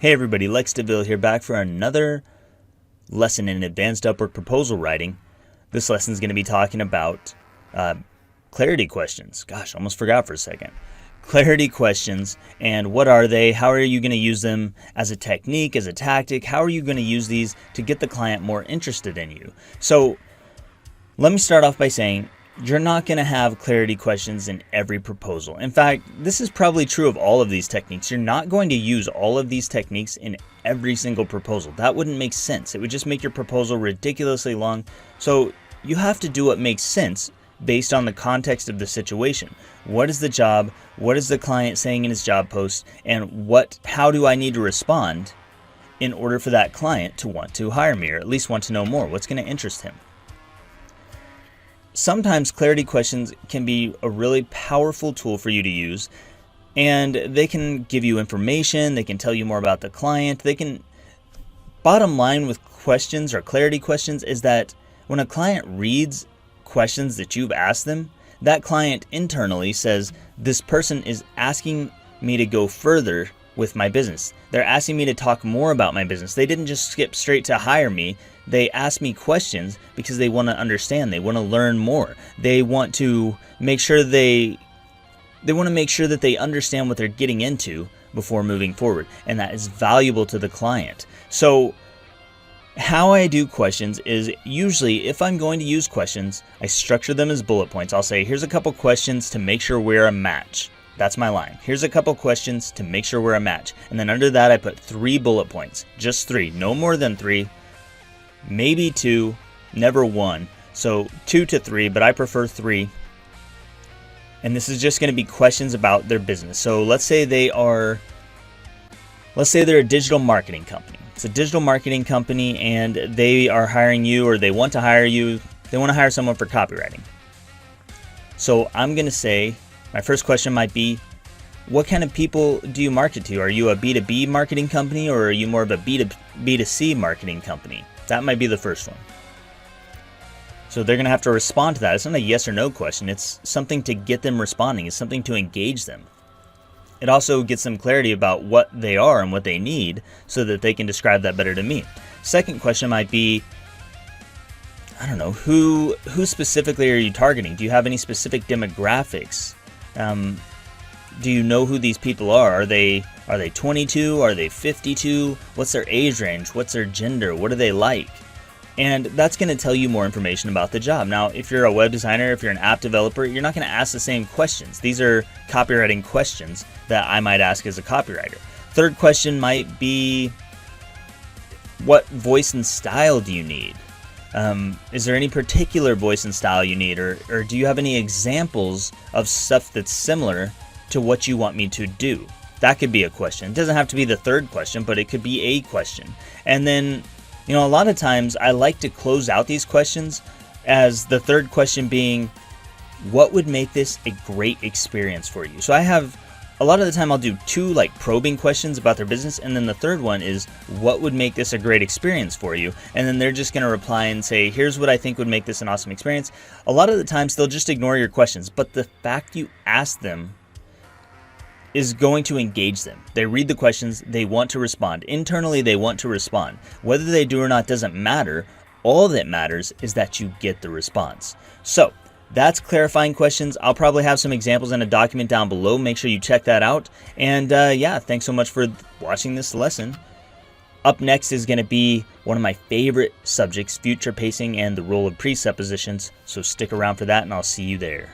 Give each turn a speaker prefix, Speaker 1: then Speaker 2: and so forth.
Speaker 1: Hey everybody, Lex De Ville here, back for another lesson in Advanced Upwork Proposal Writing. This lesson is going to be talking about clarity questions. Gosh, almost forgot for a second. Clarity questions, and what are they? How are you going to use them as a technique, as a tactic? How are you going to use these to get the client more interested in you? So let me start off by saying you're not going to have clarity questions in every proposal. In fact, this is probably true of all of these techniques. You're not going to use all of these techniques in every single proposal. That wouldn't make sense. It would just make your proposal ridiculously long. So you have to do what makes sense based on the context of the situation. What is the job? What is the client saying in his job post? And how do I need to respond in order for that client to want to hire me, or at least want to know more? What's going to interest him? Sometimes clarity questions can be a really powerful tool for you to use, and they can give you information, they can tell you more about the client. Bottom line with questions or clarity questions is that when a client reads questions that you've asked them, that client internally says, this person is asking me to go further with my business. They're asking me to talk more about my business. They didn't just skip straight to hire me. They ask me questions because they want to understand. They want to learn more. They want to make sure that they understand what they're getting into before moving forward, and that is valuable to the client. So how I do questions is usually, if I'm going to use questions, I structure them as bullet points. I'll say, here's a couple questions to make sure we're a match. That's my line. Here's a couple questions to make sure we're a match. And then under that, I put 3 bullet points. Just 3, no more than 3, maybe 2, never 1. So 2 to 3, but I prefer 3. And this is just going to be questions about their business. So let's say they're a digital marketing company. It's a digital marketing company, and they are hiring you, or they want to hire you. They want to hire someone for copywriting. So I'm going to say, my first question might be, what kind of people do you market to? Are you a B2B marketing company, or are you more of a B2C marketing company? That might be the first one. So they're going to have to respond to that. It's not a yes or no question. It's something to get them responding. It's something to engage them. It also gets them clarity about what they are and what they need so that they can describe that better to me. Second question might be, I don't know, who specifically are you targeting? Do you have any specific demographics? Do you know who these people are? Are they 22? Are they 52? What's their age range? What's their gender? What do they like? And that's going to tell you more information about the job. Now, if you're a web designer, if you're an app developer, you're not going to ask the same questions. These are copywriting questions that I might ask as a copywriter. Third question might be, what voice and style do you need? Is there any particular voice and style you need, or do you have any examples of stuff that's similar to what you want me to do? That could be a question. It doesn't have to be the third question, but it could be a question. And then, a lot of times I like to close out these questions as the third question being, what would make this a great experience for you? So a lot of the time I'll do 2 probing questions about their business, and then the third one is, what would make this a great experience for you? And then they're just going to reply and say, here's what I think would make this an awesome experience. A lot of the times they'll just ignore your questions, but the fact you asked them is going to engage them. They read the questions, they want to respond. Internally, they want to respond. Whether they do or not doesn't matter. All that matters is that you get the response. So that's clarifying questions. I'll probably have some examples in a document down below. Make sure you check that out. And yeah, thanks so much for watching this lesson. Up next is going to be one of my favorite subjects, future pacing and the role of presuppositions. So stick around for that, and I'll see you there.